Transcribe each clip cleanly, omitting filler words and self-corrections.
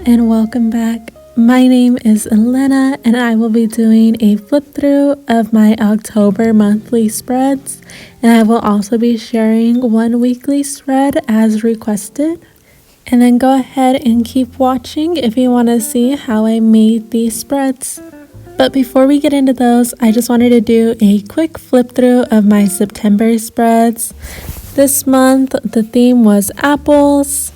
and welcome back. My name is Elena and I will be doing a flip through of my October monthly spreads, and I will also be sharing one weekly spread as requested. And then go ahead and keep watching if you want to see how I made these spreads. But before we get into those, I just wanted to do a quick flip through of my September spreads. This month the theme was apples.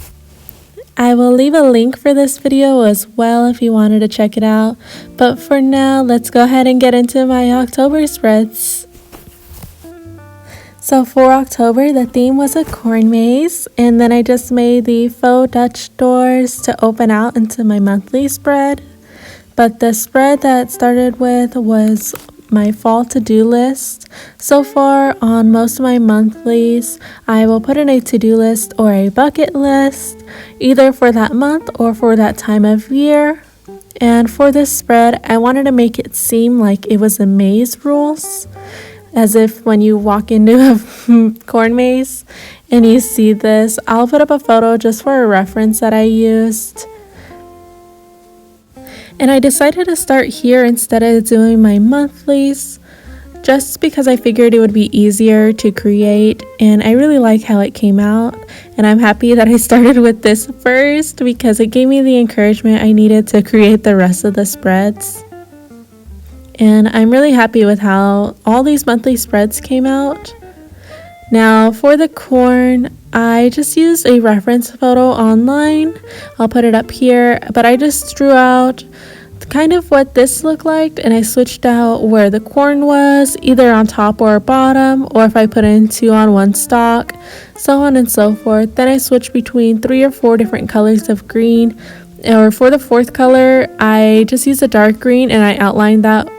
I will leave a link for this video as well if you wanted to check it out. But for now, let's go ahead and get into my October spreads. So for October, the theme was a corn maze, and then I just made the faux Dutch doors to open out into my monthly spread. But the spread that started with was my fall to-do list. So far on most of my monthlies, I will put in a to-do list or a bucket list, either for that month or for that time of year. And for this spread, I wanted to make it seem like it was a maze rules, as if when you walk into a corn maze and you see this. I'll put up a photo just for a reference that I used. And I decided to start here instead of doing my monthlies, just because I figured it would be easier to create, and I really like how it came out. And I'm happy that I started with this first because it gave me the encouragement I needed to create the rest of the spreads. And I'm really happy with how all these monthly spreads came out. Now for the corn, I just used a reference photo online. I'll put it up here, but I just drew out kind of what this looked like, and I switched out where the corn was, either on top or bottom, or if I put in 2 on one stalk, so on and so forth. Then I switched between 3 or 4 different colors of green, or for the 4th color, I just used a dark green and I outlined that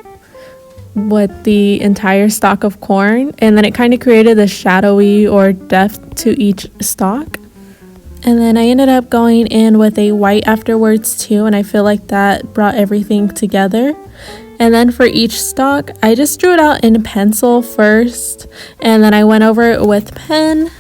with the entire stalk of corn, and then it kind of created a shadowy or depth to each stalk. And then I ended up going in with a white afterwards too, and I feel like that brought everything together. And then for each stalk, I just drew it out in pencil first, and then I went over it with pen.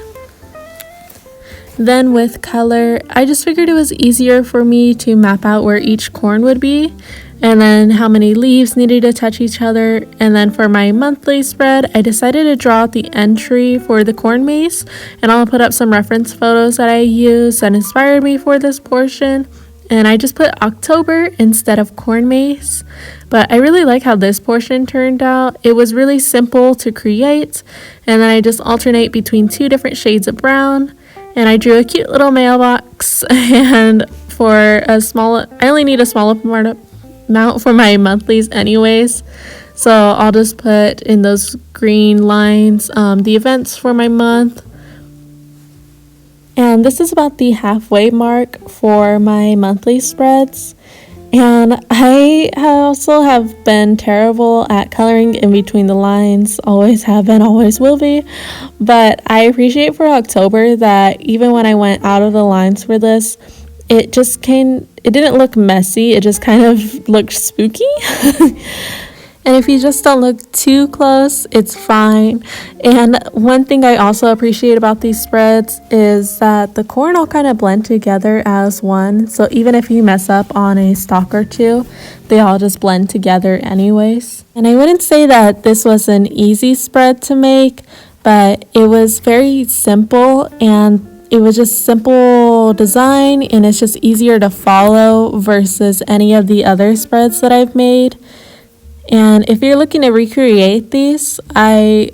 Then with color, I just figured it was easier for me to map out where each corn would be, and then how many leaves needed to touch each other. And then for my monthly spread, I decided to draw out the entry for the corn maze, and I'll put up some reference photos that I used that inspired me for this portion. And I just put October instead of corn maze, but I really like how this portion turned out. It was really simple to create, and then I just alternate between 2 different shades of brown, and I drew a cute little mailbox. And for a small, I only need a small amount for my monthlies anyways, so I'll just put in those green lines the events for my month. And this is about the halfway mark for my monthly spreads, and I also have been terrible at coloring in between the lines, always have been, always will be. But I appreciate for October that even when I went out of the lines for this, it didn't look messy, it just kind of looked spooky. And if you just don't look too close, it's fine. And one thing I also appreciate about these spreads is that the corn all kind of blend together as one. So even if you mess up on a stalk or 2, they all just blend together anyways. And I wouldn't say that this was an easy spread to make, but it was very simple, and it was just simple design, and it's just easier to follow versus any of the other spreads that I've made. And if you're looking to recreate these, I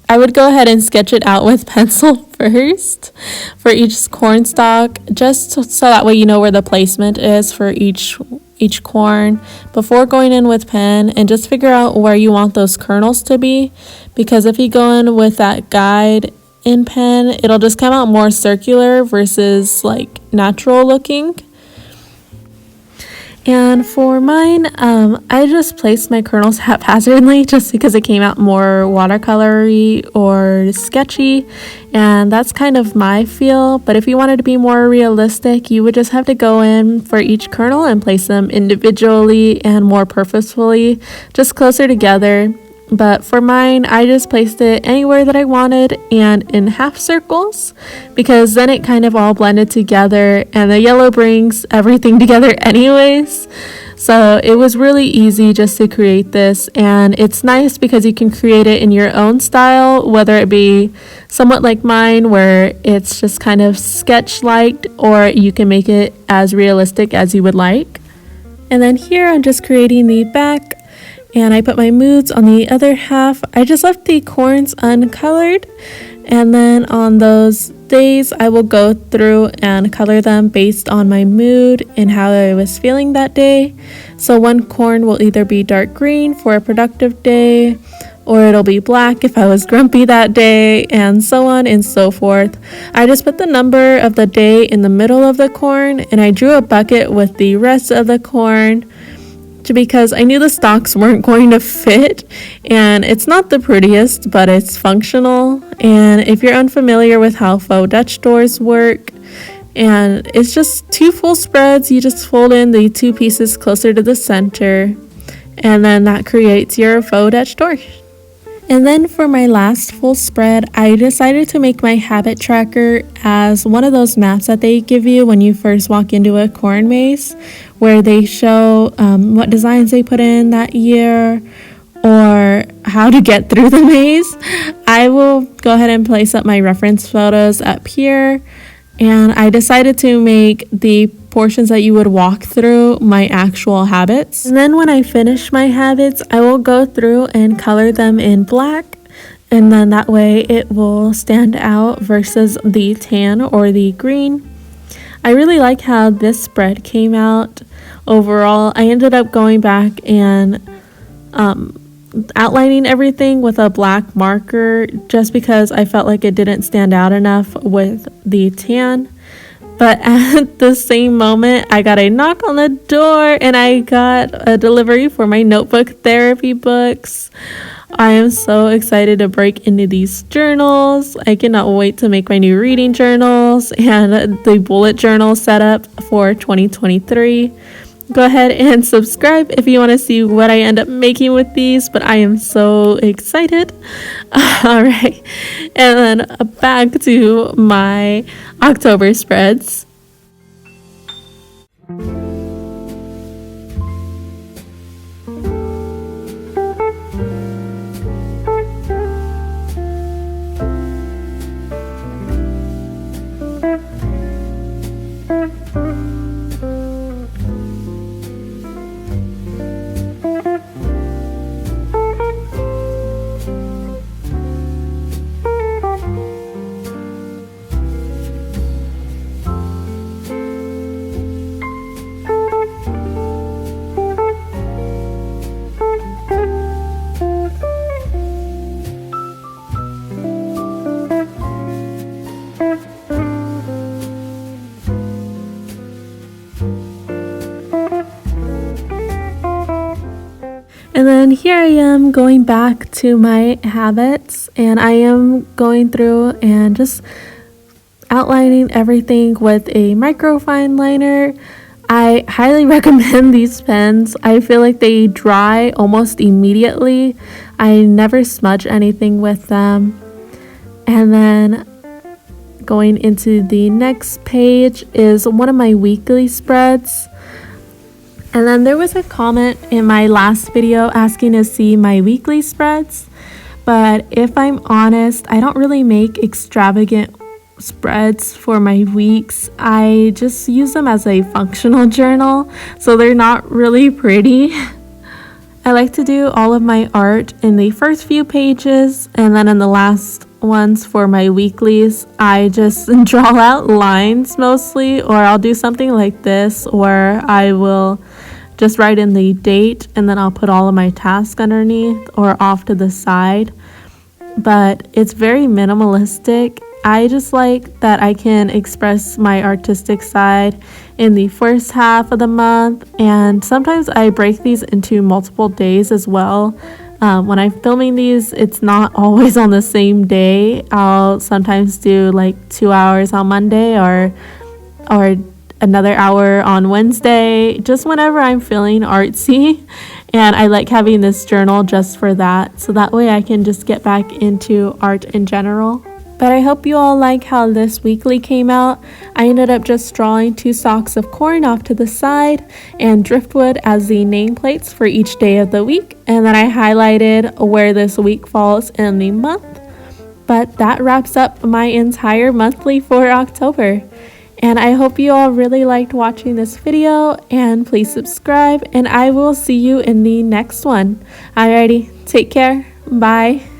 would go ahead and sketch it out with pencil first for each corn stalk, just so that way you know where the placement is for each corn before going in with pen, and just figure out where you want those kernels to be, because if you go in with that guide in pen, it'll just come out more circular versus like natural looking. And for mine, I just placed my kernels haphazardly just because it came out more watercolory or sketchy, and that's kind of my feel. But if you wanted to be more realistic, you would just have to go in for each kernel and place them individually and more purposefully, just closer together. But for mine, I just placed it anywhere that I wanted and in half circles, because then it kind of all blended together, and the yellow brings everything together anyways. So it was really easy just to create this, and it's nice because you can create it in your own style, whether it be somewhat like mine where it's just kind of sketch-like, or you can make it as realistic as you would like. And then here I'm just creating the back, and I put my moods on the other half. I just left the corns uncolored, and then on those days I will go through and color them based on my mood and how I was feeling that day. So one corn will either be dark green for a productive day, or it'll be black if I was grumpy that day, and so on and so forth. I just put the number of the day in the middle of the corn, and I drew a bucket with the rest of the corn because I knew the stalks weren't going to fit, and it's not the prettiest, but it's functional. And if you're unfamiliar with how faux Dutch doors work, and it's just 2 full spreads, you just fold in the 2 pieces closer to the center, and then that creates your faux Dutch door. And then for my last full spread, I decided to make my habit tracker as one of those maps that they give you when you first walk into a corn maze, where they show what designs they put in that year or how to get through the maze. I will go ahead and place up my reference photos up here, and I decided to make the portions that you would walk through my actual habits. And then when I finish my habits, I will go through and color them in black, and then that way it will stand out versus the tan or the green. I really like how this spread came out overall. I ended up going back and outlining everything with a black marker just because I felt like it didn't stand out enough with the tan. But at the same moment, I got a knock on the door and I got a delivery for my notebook therapy books. I am so excited to break into these journals. I cannot wait to make my new reading journals and the bullet journal setup for 2023. Go ahead and subscribe if you want to see what I end up making with these, but I am so excited. All right, and then back to my October spreads. And then here I am going back to my habits, and I am going through and just outlining everything with a microfine liner. I highly recommend these pens. I feel like they dry almost immediately. I never smudge anything with them. And then going into the next page is one of my weekly spreads. And then there was a comment in my last video asking to see my weekly spreads. But if I'm honest, I don't really make extravagant spreads for my weeks. I just use them as a functional journal, so they're not really pretty. I like to do all of my art in the first few pages, and then in the last ones for my weeklies, I just draw out lines mostly, or I'll do something like this where I will just write in the date and then I'll put all of my tasks underneath or off to the side. But it's very minimalistic. I just like that I can express my artistic side in the first half of the month, and sometimes I break these into multiple days as well. When I'm filming these, it's not always on the same day. I'll sometimes do like 2 hours on Monday or another hour on Wednesday, just whenever I'm feeling artsy. And I like having this journal just for that, so that way I can just get back into art in general. But I hope you all like how this weekly came out. I ended up just drawing 2 stalks of corn off to the side and driftwood as the nameplates for each day of the week. And then I highlighted where this week falls in the month. But that wraps up my entire monthly for October. And I hope you all really liked watching this video, and please subscribe, and I will see you in the next one. Alrighty, take care. Bye.